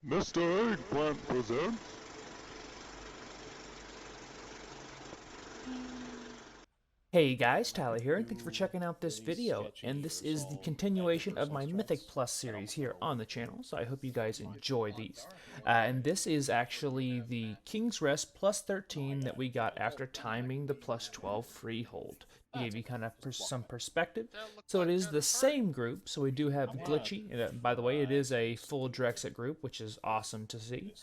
Mr. Eggplant presents. Hey guys, Tyler here, and thanks for checking out this video. And this is the continuation of my Mythic Plus series here on the channel, so I hope you guys enjoy these. And this is actually the King's Rest plus 13 that we got after timing the plus 12 freehold, to give you kind of some perspective. So it is the same group, so we do have Glitchy, and by the way, it is a full Draexit group, which is awesome to see.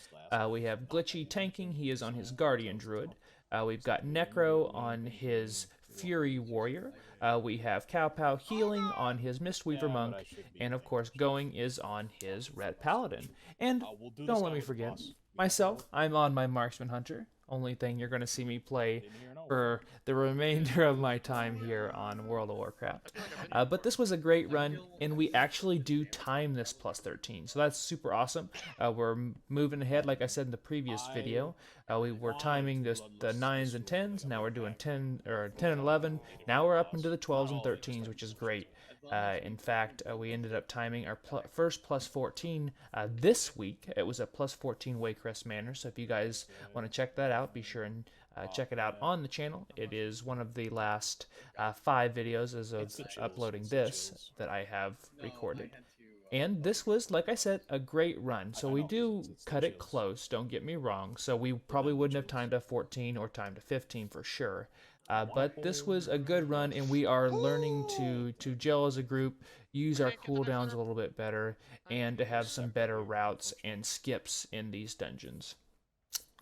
We have Glitchy tanking, he is on his Guardian Druid. We've got Necro on his Fury Warrior. We have Cowpow healing on his Mistweaver Monk. And of course, Going is on his Red Paladin. And don't let me forget, myself, I'm on my Marksman Hunter. Only thing you're going to see me play for the remainder of my time here on World of Warcraft. But this was a great run, and we actually do time this plus 13, so that's super awesome. We're moving ahead, like I said in the previous video. We were timing the 9s and 10s, now we're doing 10 and 11, now we're up into the 12s and 13s, which is great. In fact, we ended up timing our first plus 14 this week. It was a plus 14 Waycrest Manor, so if you guys want to check that out, be sure and check it out on the channel. It is one of the last 5 videos as of uploading this that I have recorded. And this was, like I said, a great run. So we do cut it close, don't get me wrong. So we probably wouldn't have timed a 14 or timed a 15 for sure. But this was a good run, and we are learning to gel as a group, use our cooldowns a little bit better, and to have some better routes and skips in these dungeons.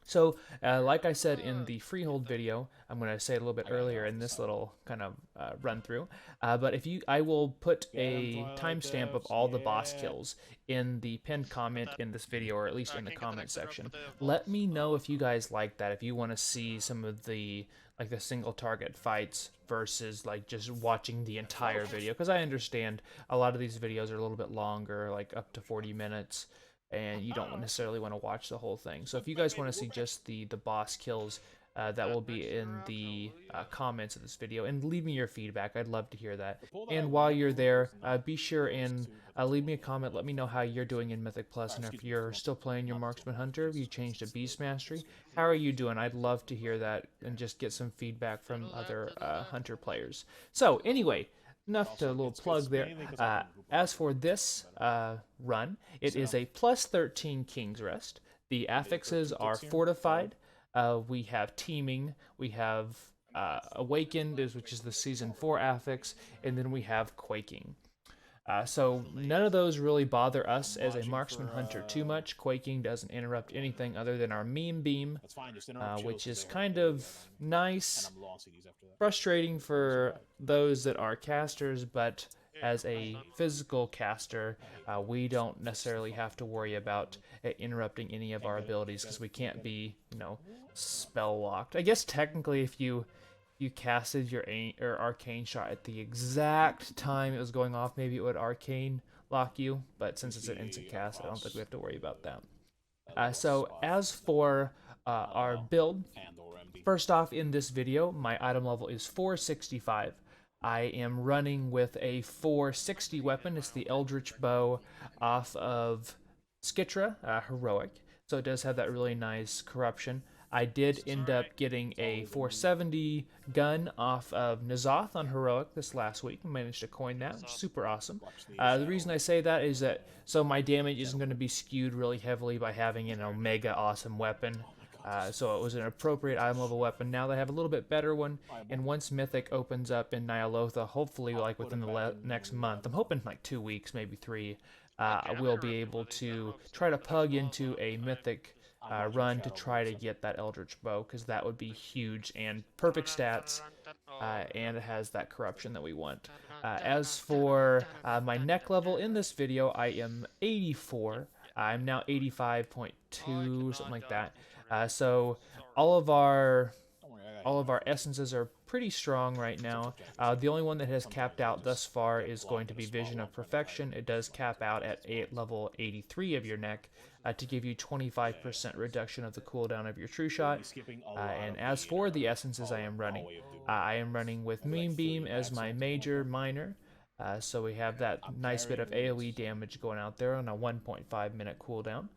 So, like I said in the freehold video, I'm going to say it a little bit earlier in this little kind of run through. But I will put a timestamp of all the boss kills in the pinned comment in this video, or at least in the comment section. Let me know if you guys like that. If you want to see some of the the single target fights versus like just watching the entire video, because I understand a lot of these videos are a little bit longer, like up to 40 minutes. And you don't necessarily want to watch the whole thing. So if you guys want to see just the boss kills, that will be in the comments of this video. And leave me your feedback. I'd love to hear that. And while you're there, be sure and leave me a comment. Let me know how you're doing in Mythic Plus, and if you're still playing your Marksman Hunter, if you changed to Beast Mastery, how are you doing? I'd love to hear that and just get some feedback from other Hunter players. So anyway, enough to a little plug there. As for this run, it is a plus 13 King's Rest. The affixes are fortified. We have teaming. We have awakened, which is the season 4 affix, and then we have quaking. So none of those really bother us as a marksman hunter too much. Quaking doesn't interrupt anything other than our meme beam, which is kind of nice, frustrating for those that are casters, but as a physical caster, we don't necessarily have to worry about interrupting any of our abilities because we can't be, spell locked. I guess technically if you casted your arcane shot at the exact time it was going off, maybe it would arcane lock you, but since it's an instant cast, I don't think we have to worry about that. So as for our build, first off in this video, my item level is 465. I am running with a 460 weapon. It's the Eldritch Bow off of Skitra, Heroic, so it does have that really nice corruption. I did end up getting a 470 gun off of N'Zoth on Heroic this last week. I managed to coin that, which is super awesome. The reason I say that is that so my damage isn't going to be skewed really heavily by having an Omega awesome weapon. So it was an appropriate item level weapon. Now they have a little bit better one, and once Mythic opens up in Nyalotha, hopefully like within the next month, I'm hoping like 2 weeks, maybe 3, we'll be able to try to plug into a Mythic run to try to get that Eldritch Bow, because that would be huge and perfect stats, and it has that corruption that we want. As for my neck level in this video, I am 84. I'm now 85.2, something like that. So all of our essences are pretty strong right now. The only one that has capped out thus far is going to be Vision of Perfection. It does cap out at level 83 of your neck to give you 25% reduction of the cooldown of your True Shot. And as for the essences I am running with Moonbeam as my major minor. So we have that nice bit of AoE damage going out there on a 1.5 minute cooldown.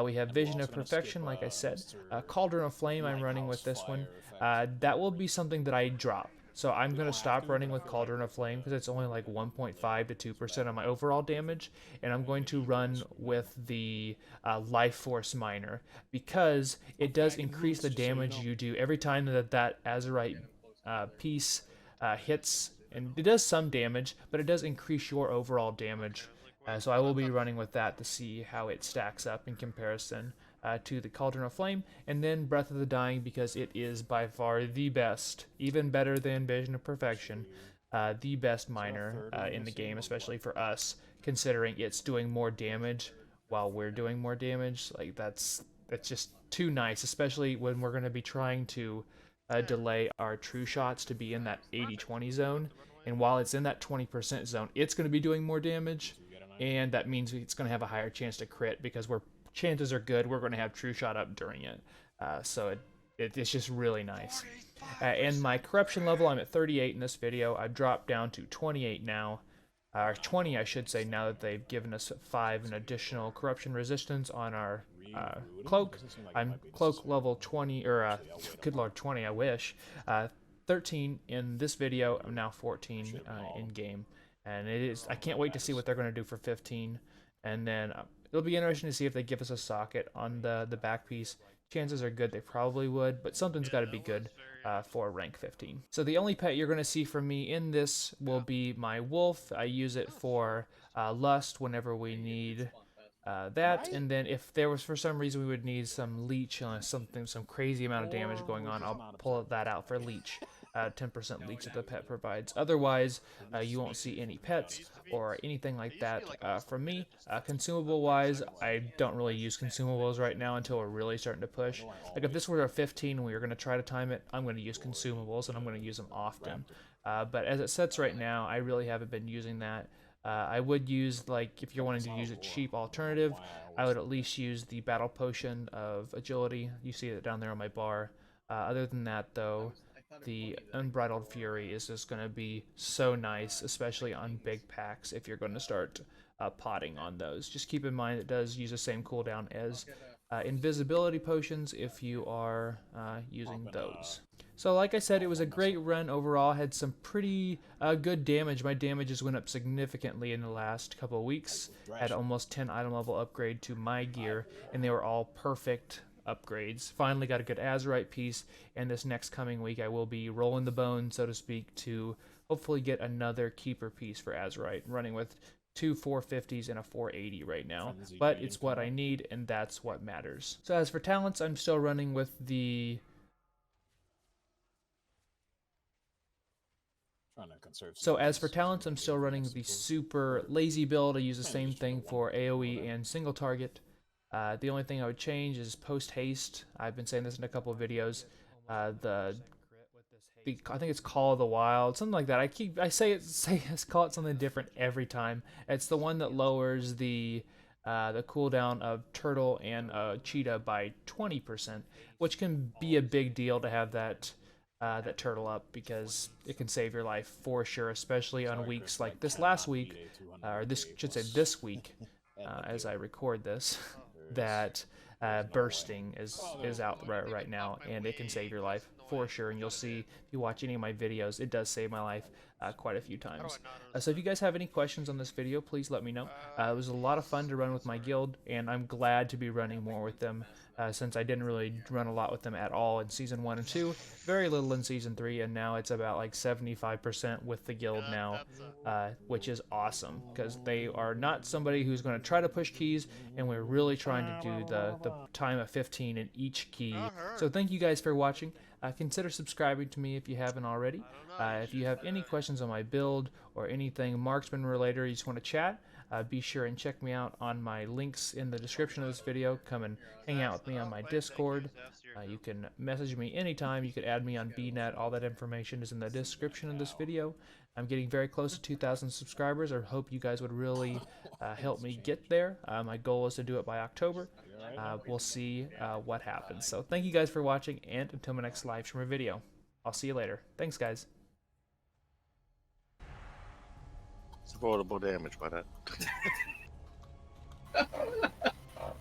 We have Vision of Perfection, like I said. Cauldron of Flame, I'm running with this one. That will be something that I drop. So I'm going to stop running with Cauldron of Flame because it's only like 1.5 to 2% of my overall damage. And I'm going to run with the Life Force Miner because it does increase the damage you do every time that Azerite piece hits. And it does some damage, but it does increase your overall damage. So I will be running with that to see how it stacks up in comparison to the Cauldron of Flame, and then Breath of the Dying because it is by far the best, even better than Vision of Perfection, the best miner in the game, especially for us, considering it's doing more damage while we're doing more damage. Like that's just too nice, especially when we're going to be trying to delay our true shots to be in that 80-20 zone. And while it's in that 20% zone, it's going to be doing more damage, and that means it's going to have a higher chance to crit because chances are good we're going to have true shot up during it. So it's just really nice. And my corruption level, I'm at 38 in this video. I've dropped down to 28 now. Or 20, I should say, now that they've given us 5 an additional corruption resistance on our cloak. I'm cloak level 20, or good lord, 20, I wish. 13 in this video. I'm now 14 in game, and I can't wait to see what they're going to do for 15. And then it'll be interesting to see if they give us a socket on the back piece. Chances are good they probably would, but something's got to be good for rank 15. So the only pet you're going to see from me in this will be my wolf. I use it for lust whenever we need that, and then if there was for some reason we would need some leech, some crazy amount of damage going on, I'll pull that out for leech. 10% leech that the pet provides. Otherwise, you won't see any pets or anything like that from me. Consumable wise, I don't really use consumables right now until we're really starting to push. Like if this were a 15 and we were going to try to time it, I'm going to use consumables and I'm going to use them often. But as it sets right now, I really haven't been using that. I would use, like, if you're wanting to use a cheap alternative, I would at least use the Battle Potion of Agility. You see it down there on my bar. Other than that, though, the Unbridled Fury is just going to be so nice, especially on big packs if you're going to start potting on those. Just keep in mind it does use the same cooldown as invisibility potions if you are using those. So like I said, it was a great run overall. Had some pretty good damage. My damages went up significantly in the last couple of weeks. Had almost 10 item level upgrade to my gear, and they were all perfect upgrades. Finally got a good Azerite piece, and this next coming week I will be rolling the bone, so to speak, to hopefully get another keeper piece for Azerite, running with 2 450s and a 480 right now, but it's what I need, and that's what matters. So as for talents, I'm still running with the super lazy build. I use the same thing for AoE and single target. The only thing I would change is post haste. I've been saying this in a couple of videos. I think it's Call of the Wild, something like that. Call it something different every time. It's the one that lowers the cooldown of Turtle and Cheetah by 20%, which can be a big deal to have that Turtle up, because it can save your life for sure, especially on weeks like this last week, or this week, as I record this, that bursting is out right now, and it can save your life for sure. And you'll see if you watch any of my videos, it does save my life quite a few times. So if you guys have any questions on this video, please let me know. It was a lot of fun to run with my guild, and I'm glad to be running more with them, since I didn't really run a lot with them at all in Season 1 and 2, very little in Season 3, and now it's about like 75% with the guild now, which is awesome, because they are not somebody who's going to try to push keys, and we're really trying to do the time of 15 in each key. So thank you guys for watching. Consider subscribing to me if you haven't already. If you have any questions on my build or anything marksman related, or you just want to chat, be sure and check me out on my links in the description of this video. Come and hang out with me on my Discord. You can message me anytime. You could add me on BNet. All that information is in the description of this video. I'm getting very close to 2,000 subscribers. I hope you guys would really help me get there. My goal is to do it by October. We'll see what happens. So thank you guys for watching, and until my next live stream or video, I'll see you later. Thanks, guys. It's avoidable damage by that.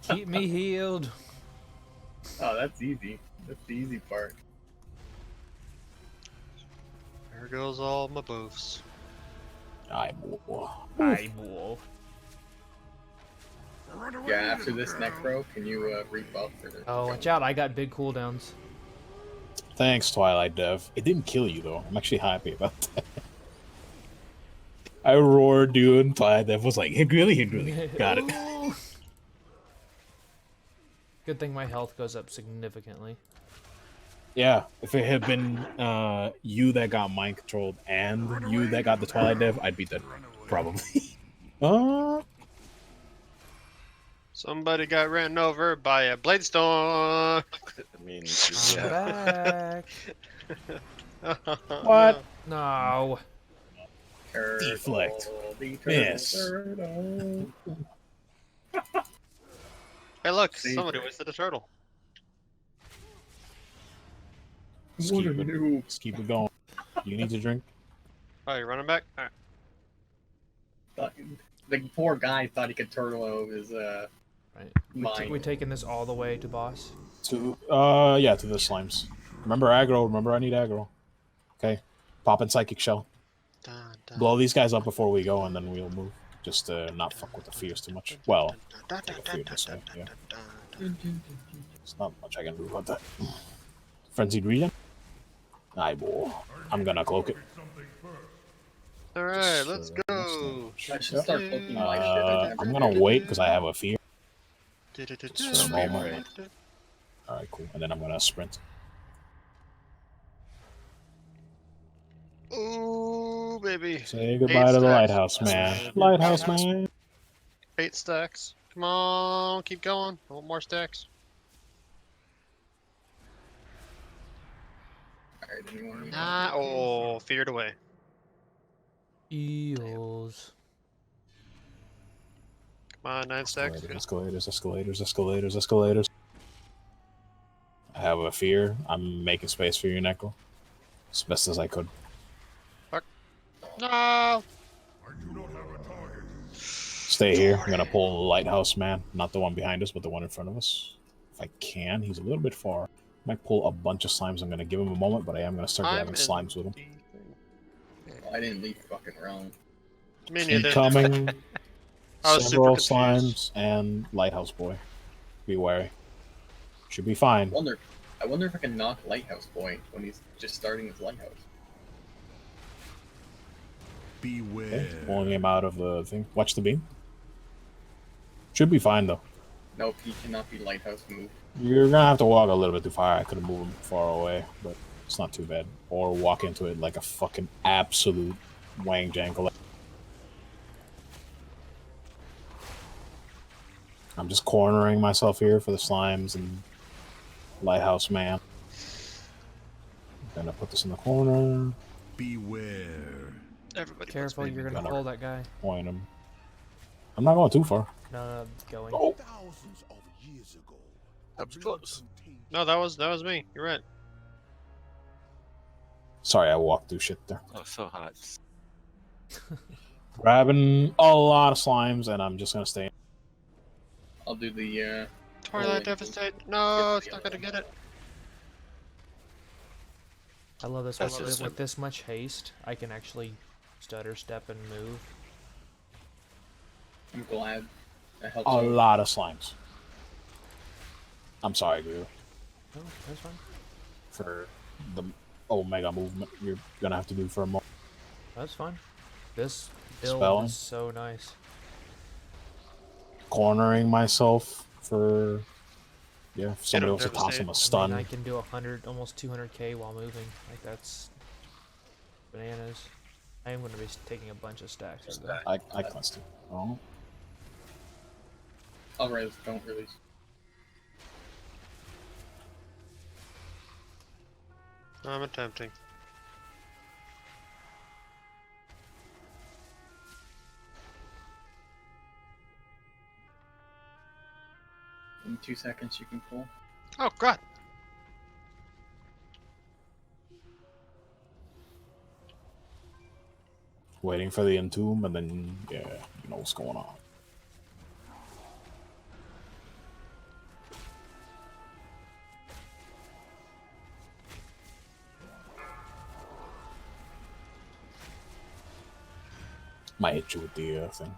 Keep me healed. Oh, that's easy. That's the easy part. There goes all my buffs. Eyeball. Yeah, after this necro, can you rebuff for this? Oh, watch out. I got big cooldowns. Thanks, Twilight Dev. It didn't kill you, though. I'm actually happy about that. I roared, dude, and Twilight Dev was like, hit really. Got it. Ooh. Good thing my health goes up significantly. Yeah, if it had been you that got mind controlled and you that got the Twilight Dev, I'd be dead. Probably. Somebody got ran over by a blade storm. I mean, I'm back. What? No. Deflect. Miss. Hey, look, See? somebody wasted a turtle. Just What keep a it, noob. just keep it going. You need to drink? Oh, you're running back? Alright. The poor guy thought he could turtle over his Right. mind. We taking this all the way to boss? Yeah, to the slimes. Remember aggro. Remember I need aggro. Okay. Pop in Psychic Shell. Dun, dun, Blow these guys up before we go, and then we'll move. Just to not fuck with the fears too much. Well, dun, take a dun, fear dun, this way, dun, yeah. dun, dun, dun. There's not much I can do about that. Frenzied Regen? Eyeball. I'm gonna cloak it. Alright, let's go. I should start poking my shit. I'm gonna wait because I have a fear. Just for a moment. Alright, cool. And then I'm gonna sprint. Ooh, baby. Say goodbye to the stacks. lighthouse, man. Lighthouse, man. 8 stacks. Come on, keep going. I want more stacks. Alright, anyone? Ah, oh, feared away. Eels. Come on, 9 stacks. Escalators. I have a fear. I'm making space for you, Necro. As best as I could. No! Stay here. I'm gonna pull the lighthouse, man. Not the one behind us, but the one in front of us. If I can. He's a little bit far. Might pull a bunch of slimes. I'm gonna give him a moment, but I am gonna start grabbing slimes with him. I didn't leave fucking wrong. Me neither. Incoming. I was Several super slimes confused. and lighthouse boy. Be wary. Should be fine. I wonder if I can knock Lighthouse Boy when he's just starting his Lighthouse. Beware. Okay, pulling him out of the thing. Watch the beam. Should be fine though. Nope, he cannot be Lighthouse move. You're gonna have to walk a little bit too far. I could have moved him far away, but it's not too bad. Or walk into it like a fucking absolute wang jangle. I'm just cornering myself here for the slimes and lighthouse man. Gonna put this in the corner. Beware. Everybody Careful, you're gonna pull that guy. Point him. I'm not going too far. No, going. Oh. Thousands of years ago. That was close. No, that was me. You're right. Sorry, I walked through shit there. Oh, so hot. Grabbing a lot of slimes, and I'm just gonna stay. I'll do the Twilight Devastate. No, it's not gonna get it. I love this. That's With, just with this much haste, I can actually stutter, step, and move. I'm glad that helps. A lot of slimes. I'm sorry, Guru, Oh, that's fine. for the Omega movement you're gonna have to do for a moment. That's fine. This build Spelling. is so nice. Cornering myself for if somebody wants to toss him a I mean, stun. I can do 100, almost 200k while moving. Like that's bananas. I am going to be taking a bunch of stacks. Though. I cleansed it. Oh, I'll res, don't release. I'm attempting. In 2 seconds you can pull. Oh god! waiting for the entomb, and then yeah, you know what's going on. Might hit you with the thing.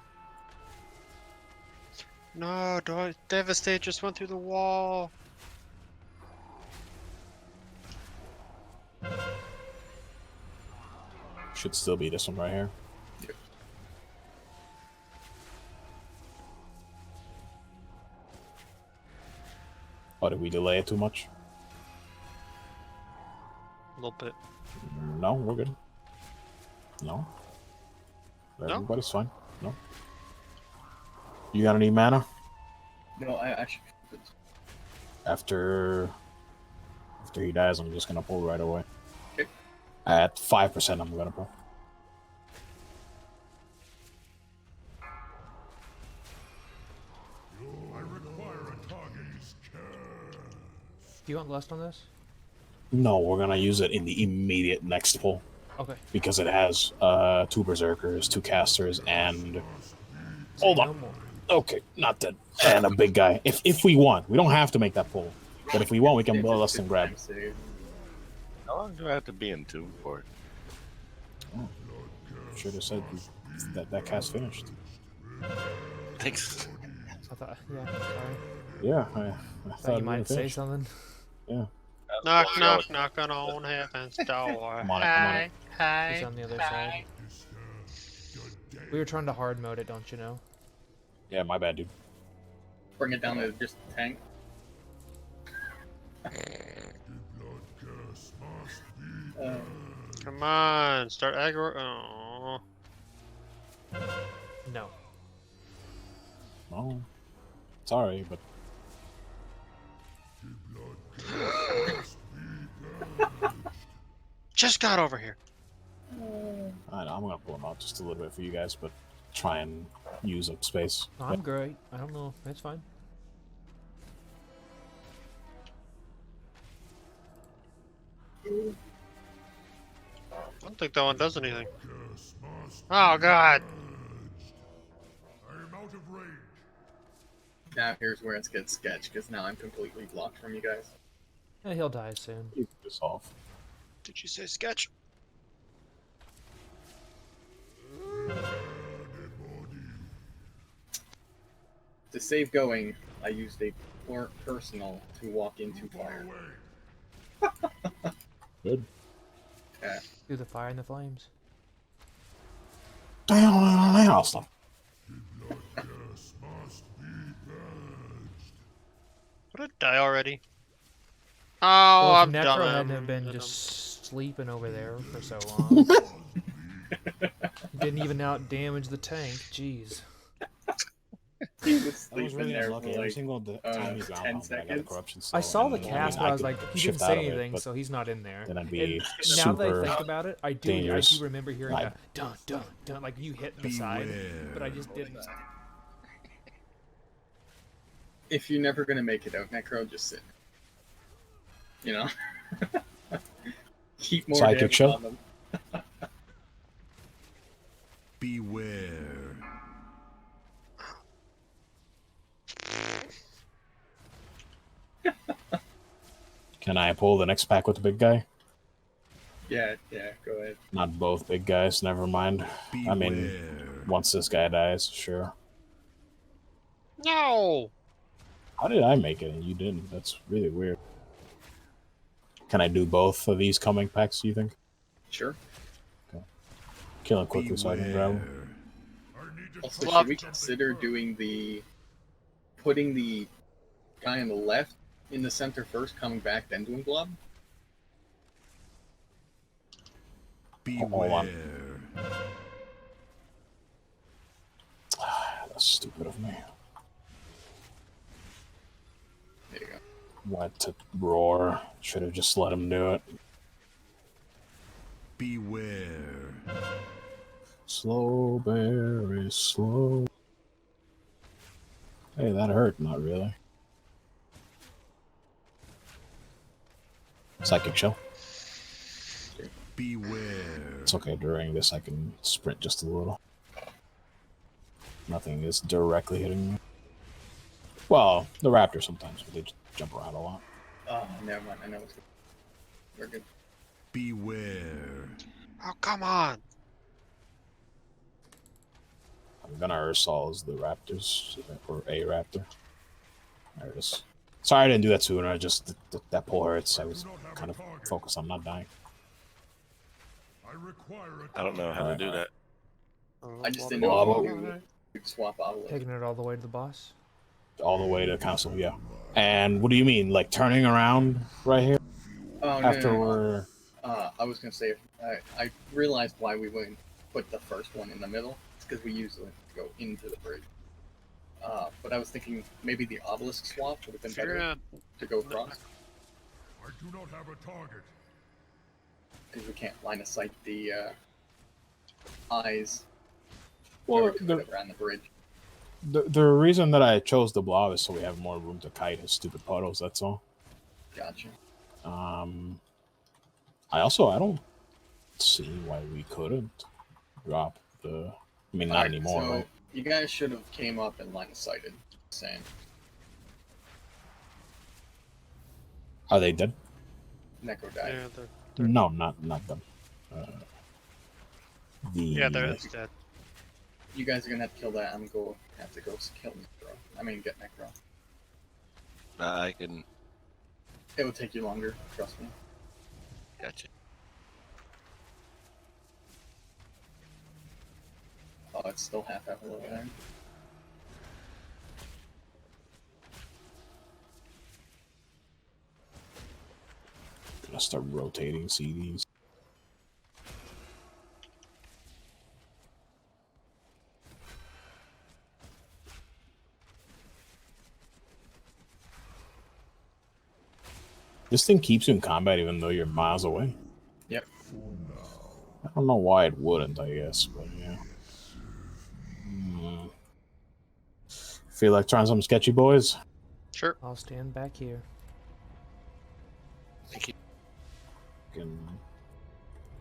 No, don't devastate. Just went through the wall. Should still be this one right here. Yep. Oh, did we delay it too much? A little bit. No, we're good. No. No? Everybody's fine. No. You got any mana? No, I should. After he dies, I'm just gonna pull right away. Okay. At 5%, I'm gonna pull. Do you want Lust on this? No, we're gonna use it in the immediate next pull. Okay. Because it has 2 Berserkers, 2 Casters, and... Hold No on. more. Okay, not dead. And a big guy. If we want. We don't have to make that pull. But if we want, we can blow less and grab. How long do I have to be in tomb for? Should have said that cast finished. Thanks. I thought, yeah, sorry. Yeah, I Thought thought you it might say finished. something. Yeah. Knock, knock, knocking on heaven's door. Come on, come on. Hi, He's hi. on the other side. We were trying to hard mode it, don't you know? Yeah, my bad, dude. Bring it down to just the tank. Come on, start aggro. Oh. No. No. Sorry, but Just got over here. I know, I'm gonna pull him out just a little bit for you guys, but try and use up space. No, I'm great. I don't know. That's fine. I don't think that one does anything. Oh god. Now here's where it gets sketched, because now I'm completely blocked from you guys. Yeah, he'll die soon. Keep this off. Did you say sketch? To save going, I used a personal to walk into fire. Good. Yeah. Do the fire and the flames. I'll stop. Would it die already? Oh, Well, I'm if Necro dumb. hadn't have been just sleeping over there for so long. Didn't even out damage the tank. Jeez. He was That was sleeping really there for unlucky. Every like single time he's 10 out, I got a seconds. corruption. I spell, saw the and, cast, I mean, but I was could like, he shift didn't say out of it, anything, but so he's not in there. then I'd And be now that I super think about it, I dangerous. do remember hearing Like- a dun dun dun, like you hit the side, but I just didn't. If you're never gonna make it out, Necro, just sit. You know? Keep more Psychic damage show? on them. Beware. Can I pull the next pack with the big guy? Yeah, go ahead. Not both big guys, never mind. I mean, Beware. once this guy dies, sure. No! How did I make it and you didn't? That's really weird. Can I do both of these coming packs, do you think? Sure. Kill him quickly so I can grab him. Beware. Also, Love- should we consider putting the guy on the left in the center first, coming back, then doing blob? Hold on. Beware. That's stupid of me. There you go. Went to roar. Should have just let him do it. Beware. Slow, very slow. Hey, that hurt. Not really. Psychic shell. Beware. It's okay. During this, I can sprint just a little. Nothing is directly hitting me. Well, the raptor sometimes, but they just jump around a lot. Oh, never mind. I know what's good. We're good. Beware. Oh, come on! I'm gonna Ursol's the Raptors, or a Raptor. There it is. Sorry I didn't do that sooner. I just that pull hurts. I was kind of focused on not dying. I require a I don't know how to do that. I just didn't know Well, if you could swap out. Taking it all the way to the boss. All the way to council, yeah. And what do you mean, like turning around right here Oh, after no. we're? I was gonna say, I realized why we wouldn't put the first one in the middle. It's because we usually go into the bridge. But I was thinking maybe the obelisk swap would have been better to go across. I do not have a target. Because we can't line of sight the eyes. Well, around the bridge. the reason that I chose the blob is so we have more room to kite his stupid puddles. That's all. Gotcha. I don't see why we couldn't drop the. I mean, not anymore, so right? You guys should have came up and line of sighted. Same. Are they dead? Necro died. Yeah, No, not them. yeah, they're dead. You guys are gonna have to kill that. I'm gonna have to go kill Necro. I mean, get Necro. I can. It will take you longer. Trust me. Gotcha. Oh, it's still half over there. Gonna start rotating CDs. This thing keeps you in combat even though you're miles away. Yep. I don't know why it wouldn't, I guess, but yeah. Feel like trying something sketchy, boys? Sure. I'll stand back here. Thank you. Can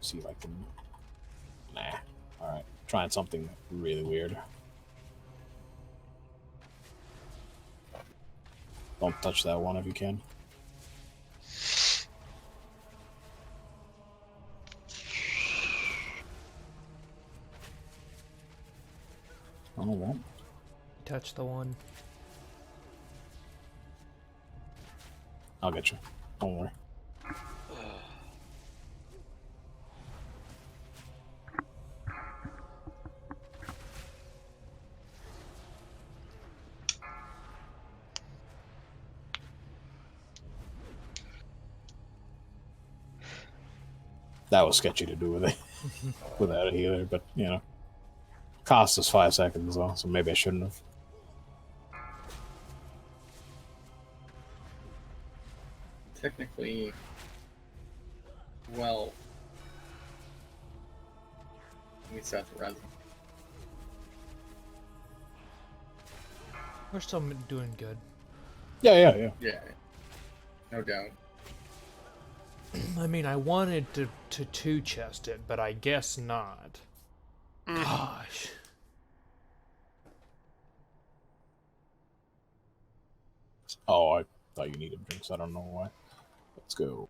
see if I can. Nah. Alright. Trying something really weird. Don't touch that one if you can. I don't want. Touch the one. I'll get you. Don't worry. That was sketchy to do with it without a healer, but you know, cost us 5 seconds though, so maybe I shouldn't have. Technically, well, we still have to res. We're still doing good. Yeah. Yeah, no doubt. I mean, I wanted to two-chest it, but I guess not. Gosh. Oh, I thought you needed drinks. I don't know why. Let's go.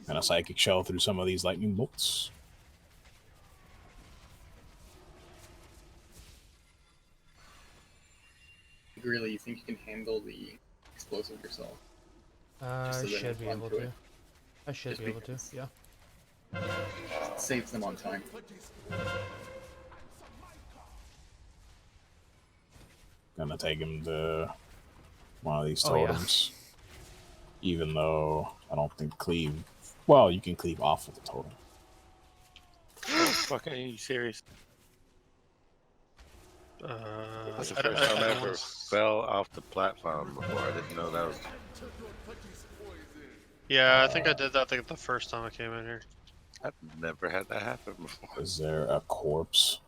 And a psychic shell through some of these lightning bolts. Really, you think you can handle the explosive yourself? I Just so they should be run able through to. it. I should Just be able to, because. yeah. It saves them on time. Gonna take him to one of these Oh, yeah. totems. Even though I don't think cleave. Well, you can cleave off of the totem. Fucking, are you serious? That's the first time I ever fell off the platform before. I didn't know that was. Yeah, I think I did that the first time I came in here. I've never had that happen before. Is there a corpse?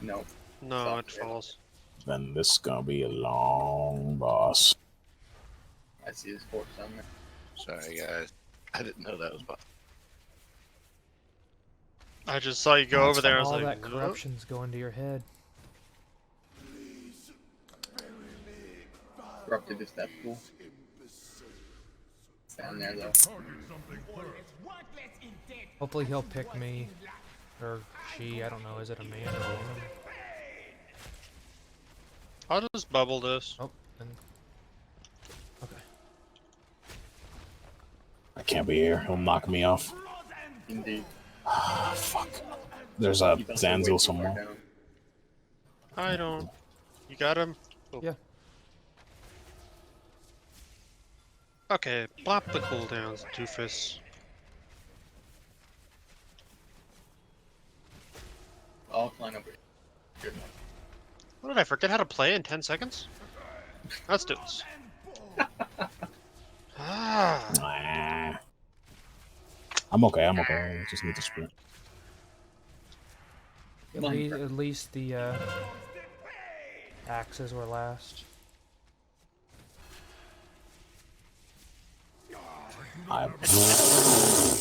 No. No, it falls. Then this is gonna be a long boss. I see his corpse down there. Sorry, guys. I didn't know that was possible. I just saw you go That's over there. I was All like, that corruption's going to your head. Corrupted is that pool. It's down there though. Target something first. Hopefully he'll pick me. Or she, I don't know, is it a man or a woman? I'll just bubble this. Oh, and... Okay. I can't be here. He'll knock me off. Indeed. Fuck. There's a He does Zanzil way too far somewhere. down. I don't. You got him? Oh. Yeah. Okay, plop the cooldowns, doofus. I'll climb over here. Good enough. What did I forget how to play in 10 seconds? Let's do this. Ah. Nah. I'm okay. I'm okay. I just need to sprint. At least the axes were last.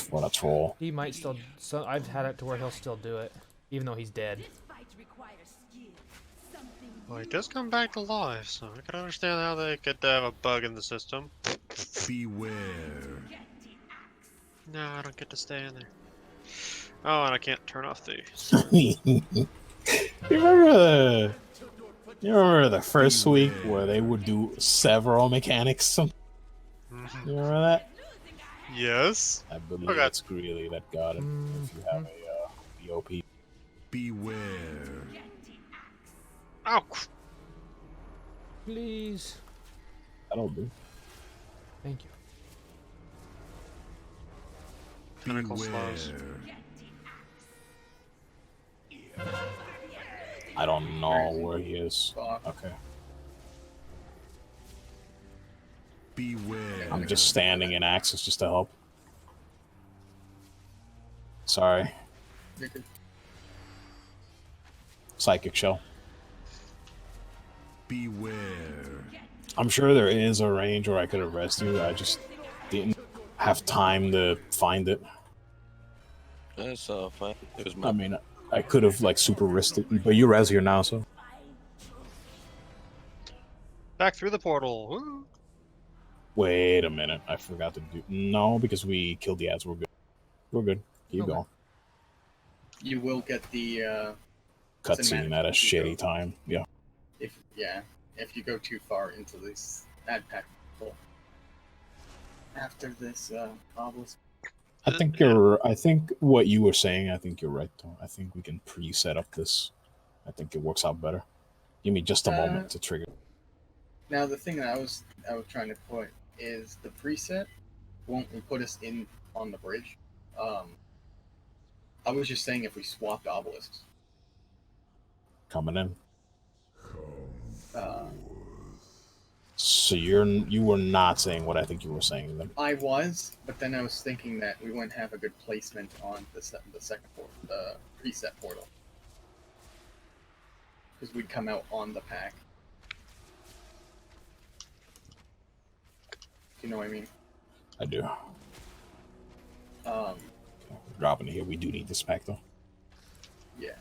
What a troll. He might still. So I've had it to where he'll still do it, even though he's dead. Well, he does come back to life, so I can understand how they could have a bug in the system. Beware. No, I don't get to stay in there. Oh, and I can't turn off the... You remember the first week where they would do several mechanics? You remember that? Yes? I believe Okay. it's Greeley that got it. If you have a BOP. Beware. Oh, Please. That'll do. Thank you. Pinnacle slows. I don't know where he is. Fuck. Okay. Beware. I'm just standing in Axis just to help. Sorry. You're good. Psychic shell. Beware. I'm sure there is a range where I could have rested you. I just didn't have time to find it. That's fine. It was I my mean, I could have like super risked it, but you res here now, so. Back through the portal. Woo. Wait a minute, I forgot to do. No, because we killed the ads. We're good. We're good. Keep Okay. going. You will get the Cutscene cinematic at a if you shitty go. time. Yeah. If you go too far into this ad pack after this obelisk. I think you're. I think what you were saying. I think you're right, though. I think we can pre-set up this. I think it works out better. Give me just a moment to trigger. Now the thing that I was trying to put is the preset won't put us in on the bridge. I was just saying if we swapped obelisks. Coming in. Uh, So you were not saying what I think you were saying then. I was, but then I was thinking that we wouldn't have a good placement on the second portal, the preset portal, because we'd come out on the pack. You know what I mean? I do. Dropping it here. We do need this pack though. Yeah.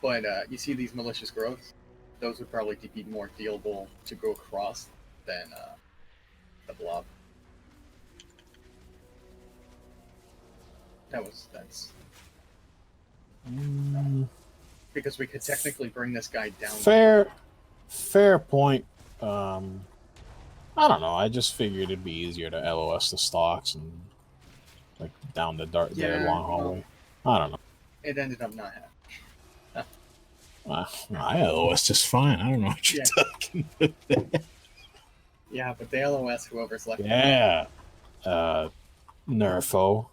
But you see these malicious growths? Those would probably be more dealable to go across than the blob. That's because we could technically bring this guy down. Fair point. I don't know. I just figured it'd be easier to LOS the stocks and like down the Yeah, long hallway. I don't know. It ended up not happening. I LOS just fine. I don't know what you're talking about. Yeah, but the LOS, whoever's left. Yeah. Nerfo.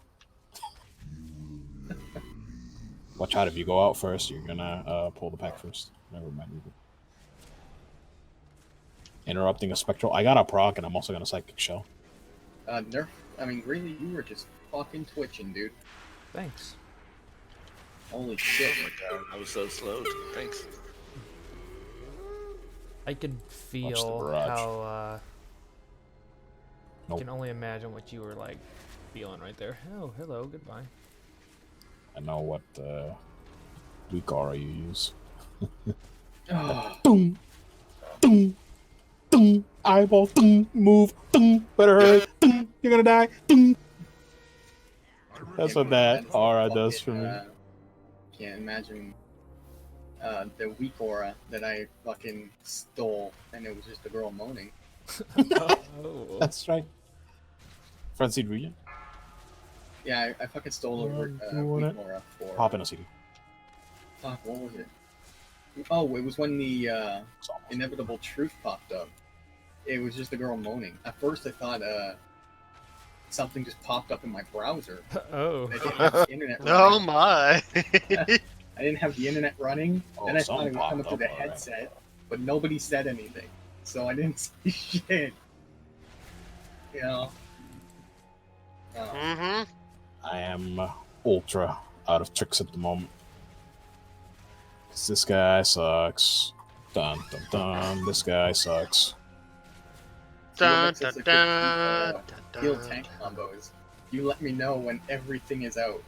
Watch out, if you go out first, you're gonna pull the pack first. Never mind. Interrupting a spectral. I got a proc, and I'm also gonna psychic shell. Nerf. I mean, really, you were just fucking twitching, dude. Thanks. Holy shit. Oh my god, I was so slow. Thanks. I could Watch the feel barrage. how. Nope. I can only imagine what you were like feeling right there. Oh, hello, goodbye. I know what weak aura you use. Oh, Boom, boom, boom. Eyeball, boom, move, boom. Better hurry, boom. You're gonna die. Boom. That's what that aura does for me. can't imagine the weak aura that I fucking stole, and it was just a girl moaning. Oh. That's right. Frenzied region. Yeah, I fucking stole a Doing weak it. aura for. Hop in a CD. Fuck, what was it? Oh, it was when the It's almost. inevitable truth popped up. It was just a girl moaning. At first, I thought something just popped up in my browser. Oh. I didn't have the internet running. Oh my! I didn't have the internet running, Oh, and I thought it something was coming popped through the up, alright. headset, but nobody said anything, so I didn't see shit. You know. Mm-hmm. I am ultra out of tricks at the moment. 'Cause this guy sucks. Dun dun dun. This guy sucks. Dun, See, what makes dun, us a dun, good heal dun, tank dun. combos. You let me know when everything is out,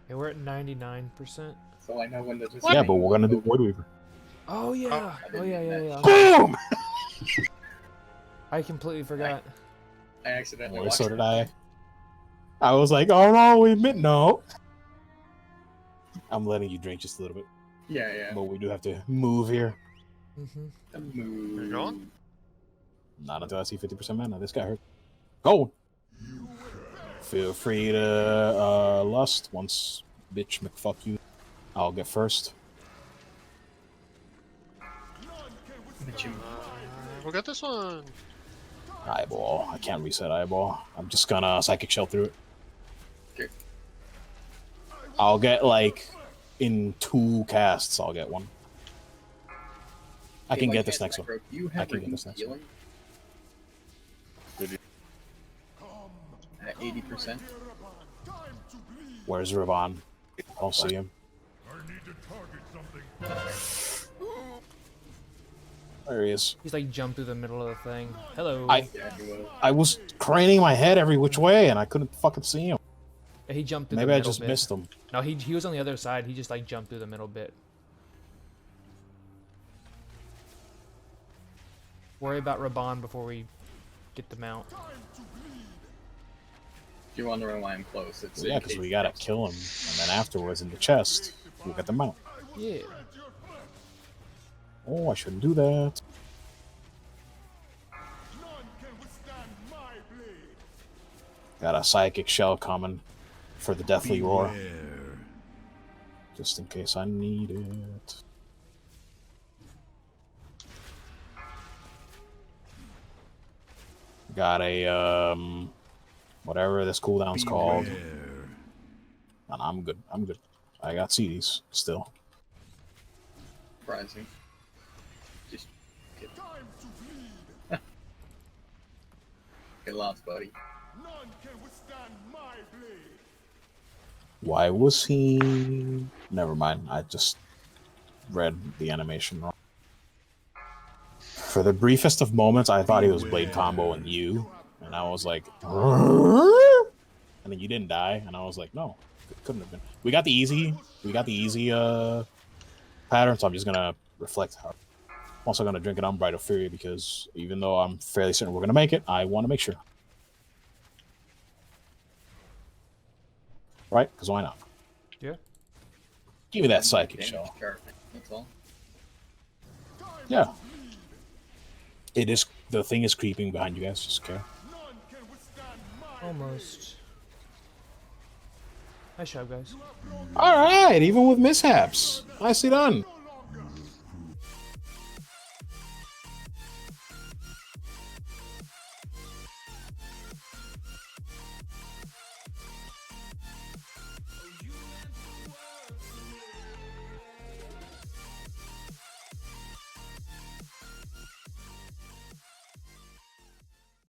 Yeah, we're at 99%. so I know when to just. Yeah, but we're gonna do Void Weaver. Oh yeah. I Oh didn't yeah, mean yeah, that. yeah. Boom! I completely forgot. I accidentally Boy, watched so it. did I. I was like, oh no, we admit no. I'm letting you drink just a little bit, Yeah, yeah. but we do have to move here. Mm-hmm. The move. you going? Not until I see 50% mana. This guy hurt. Go. Feel free to lust once, bitch. McFuck you. I'll get first. But you- We'll get this one. Eyeball. I can't reset eyeball. I'm just gonna psychic shell through it. Okay. I'll get like in 2 casts. I'll get one. I Okay, can my get this chance next one. macro, do you I have can get this reduced next healing? Did you- At 80%. Where's Ravon? I'll see him. There he is. He's like jumped through the middle of the thing. Hello. Yeah, he was. I was craning my head every which way and I couldn't fucking see him. He jumped through Maybe the I middle just bit. missed him. No, he was on the other side. He just like jumped through the middle bit. Worry about Raban before we get the mount. If you're wondering why I'm close, it's Yeah, in because case we gotta it's- kill him, and then afterwards in the chest, we'll get the mount. Yeah. Oh, I shouldn't do that. Got a psychic shell coming for the deathly roar, Beware. just in case I need it. Got a whatever this cooldown's called. Beware. No, no, I'm good. I'm good. I got CDs still. Surprising. Just get, get lost, buddy. Why was he? Never mind. I just read the animation wrong. For the briefest of moments, I thought he was blade combo and you, and I was like, and then you didn't die, and I was like, no, it couldn't have been. We got the easy pattern, so I'm just gonna reflect. I'm also gonna drink an Unbridled Fury because even though I'm fairly certain we're gonna make it, I want to make sure. Right? Because why not? Yeah. Give me that psychic Damage shell. chart, that's all. Yeah. It is. The thing is creeping behind you guys. Just care. Almost. Nice job, guys. All right. Even with mishaps, nicely done.